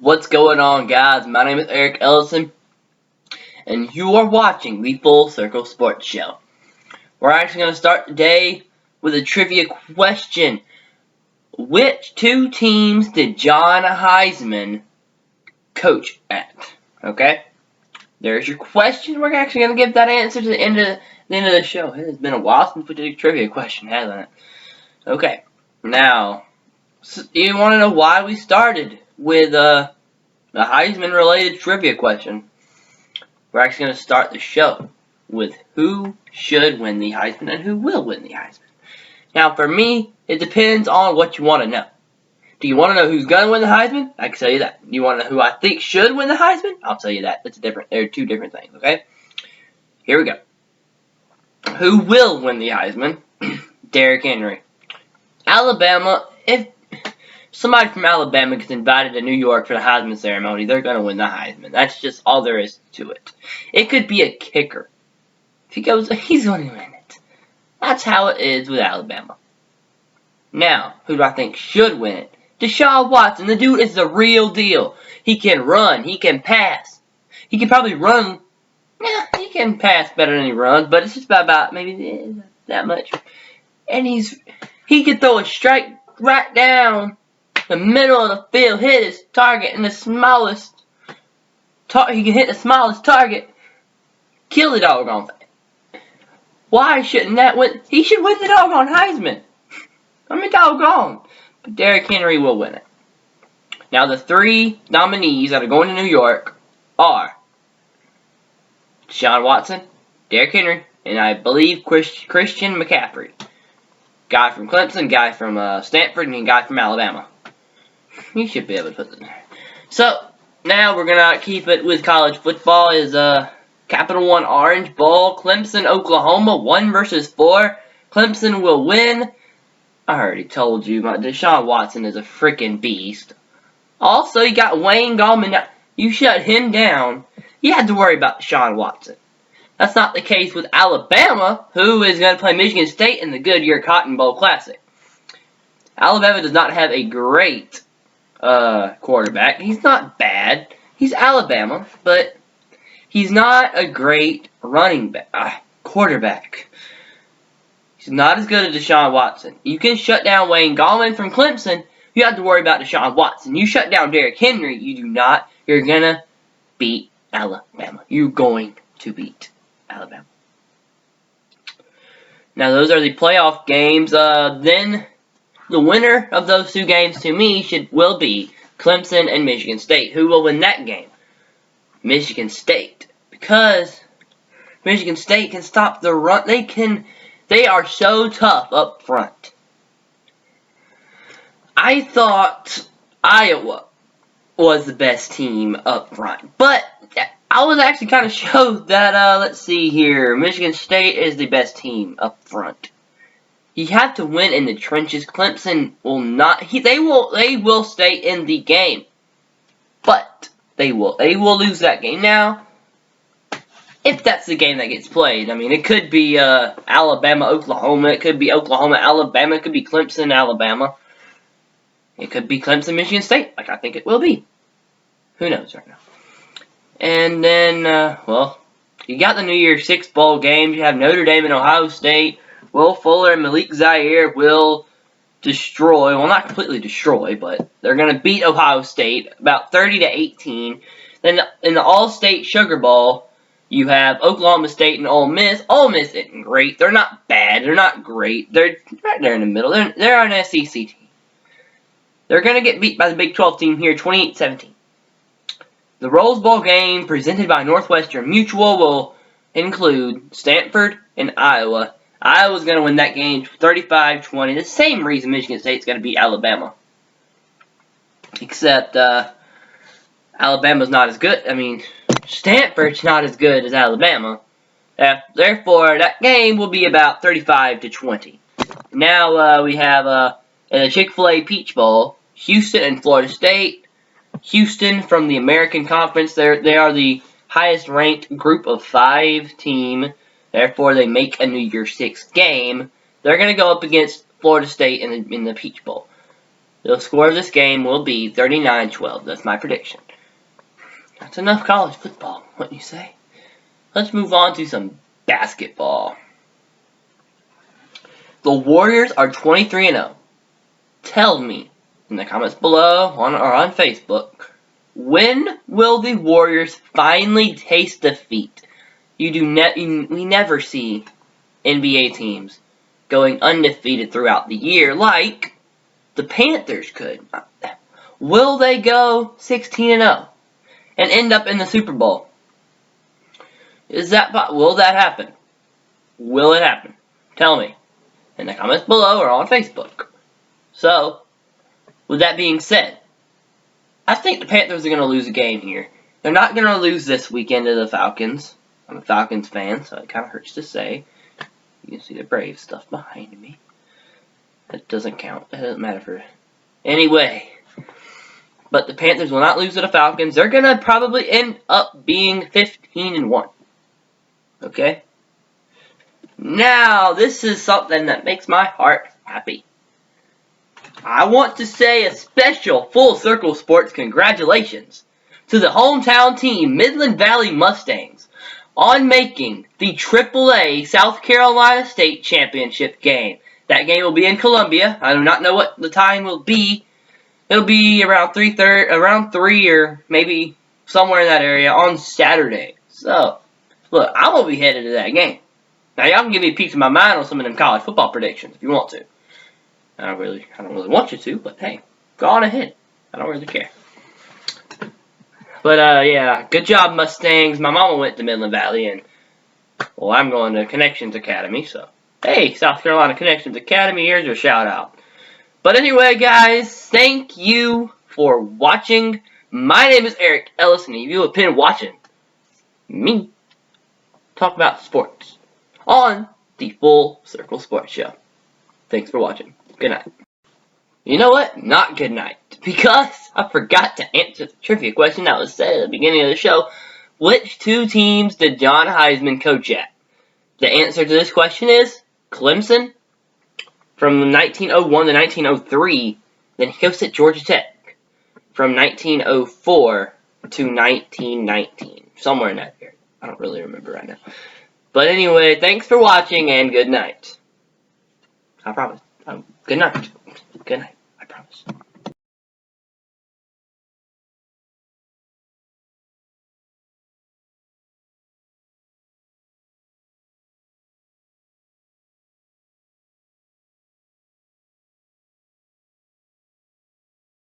What's going on, guys? My name is Eric Ellison, and you are watching the Full Circle Sports Show. We're actually going to start today with a trivia question. Which two teams did John Heisman coach at? Okay? There's your question. We're actually going to give that answer to the end of the show. It has been a while since we did a trivia question, hasn't it? Okay. Now, you want to know why we started with a Heisman-related trivia question? We're actually going to start the show with who should win the Heisman and who will win the Heisman. Now, for me, it depends on what you want to know. Do you want to know who's going to win the Heisman? I can tell you that. Do you want to know who I think should win the Heisman? I'll tell you that. They're two different things, okay? Here we go. Who will win the Heisman? Derrick Henry. Alabama, if somebody from Alabama gets invited to New York for the Heisman ceremony, they're going to win the Heisman. That's just all there is to it. It could be a kicker. If he goes, he's going to win it. That's how it is with Alabama. Now, who do I think should win it? Deshaun Watson. The dude is the real deal. He can run. He can pass. He can probably run. Yeah, he can pass better than he runs, but it's just about maybe that much. And he can throw a strike right down the middle of the field, hit his target in the smallest. He can hit the smallest target, kill the doggone thing. Why shouldn't that win? He should win the doggone Heisman. I mean, doggone. But Derrick Henry will win it. Now, the three nominees that are going to New York are Deshaun Watson, Derrick Henry, and I believe Christian McCaffrey. Guy from Clemson, guy from Stanford, and a guy from Alabama. You should be able to put them there. So, now we're going to keep it with college football. Is Capital One Orange Bowl, Clemson, Oklahoma, 1 versus 4. Clemson will win. I already told you, Deshaun Watson is a freaking beast. Also, you got Wayne Gallman. Now, you shut him down, you have to worry about Deshaun Watson. That's not the case with Alabama, who is going to play Michigan State in the Goodyear Cotton Bowl Classic. Alabama does not have a great quarterback. He's not bad. He's Alabama, but he's not a great quarterback. He's not as good as Deshaun Watson. You can shut down Wayne Gallman from Clemson. You have to worry about Deshaun Watson. You shut down Derrick Henry. You do not. You're going to beat Alabama. You're going to beat Alabama. Now, those are the playoff games. Then the winner of those two games, to me, will be Clemson and Michigan State. Who will win that game? Michigan State. Because Michigan State can stop the run. They are so tough up front. I thought Iowa was the best team up front. But I was actually kind of showed that, let's see here, Michigan State is the best team up front. You have to win in the trenches. Clemson will not. They will stay in the game, but they will lose that game. Now, if that's the game that gets played, I mean, it could be Alabama, Oklahoma. It could be Oklahoma, Alabama. It could be Clemson, Alabama. It could be Clemson, Michigan State, like I think it will be. Who knows right now? And then, well, you got the New Year's Six bowl games. You have Notre Dame and Ohio State. Will Fuller and Malik Zaire will destroy, well, not completely destroy, but they're going to beat Ohio State about 30-18. Then in the All-State Sugar Bowl, you have Oklahoma State and Ole Miss. Ole Miss isn't great. They're not bad. They're not great. They're right there in the middle. They're an SEC team. They're going to get beat by the Big 12 team here, 28-17. The Rose Bowl game presented by Northwestern Mutual will include Stanford and Iowa. Iowa's going to win that game 35-20. The same reason Michigan State's going to beat Alabama. Except Alabama's not as good. I mean, Stanford's not as good as Alabama. Therefore, that game will be about 35-20. Now we have in the Chick-fil-A Peach Bowl, Houston and Florida State. Houston from the American Conference. They are the highest ranked group of 5 team. Therefore, they make a New Year's Six game. They're going to go up against Florida State in the Peach Bowl. The score of this game will be 39-12. That's my prediction. That's enough college football, wouldn't you say? Let's move on to some basketball. The Warriors are 23-0. Tell me in the comments below or on Facebook, when will the Warriors finally taste defeat? We never see NBA teams going undefeated throughout the year like the Panthers could. Will they go 16-0 and end up in the Super Bowl? Will that happen? Will it happen? Tell me in the comments below or on Facebook. So, with that being said, I think the Panthers are going to lose a game here. They're not going to lose this weekend to the Falcons. I'm a Falcons fan, so it kind of hurts to say. You can see the Braves stuff behind me. That doesn't count. It doesn't matter for... Anyway. But the Panthers will not lose to the Falcons. They're going to probably end up being 15-1. Okay? Now, this is something that makes my heart happy. I want to say a special Full Circle Sports congratulations to the hometown team, Midland Valley Mustangs, on making the AAA South Carolina State Championship game. That game will be in Columbia. I do not know what the time will be. It'll be around 3 or maybe somewhere in that area on Saturday. So, look, I'm going to be headed to that game. Now, y'all can give me a piece of my mind on some of them college football predictions if you want to. I don't really want you to, but hey, go on ahead. I don't really care. But, yeah, good job, Mustangs. My mama went to Midland Valley, and, well, I'm going to Connections Academy, so, hey, South Carolina Connections Academy, here's your shout-out. But anyway, guys, thank you for watching. My name is Eric Ellis, and you have been watching me talk about sports on the Full Circle Sports Show. Thanks for watching. Good night. You know what? Not good night. Because I forgot to answer the trivia question that was said at the beginning of the show. Which two teams did John Heisman coach at? The answer to this question is Clemson from 1901 to 1903. Then he coached at Georgia Tech from 1904 to 1919. Somewhere in that area. I don't really remember right now. But anyway, thanks for watching and good night. I promise. Good night. Good night. I promise.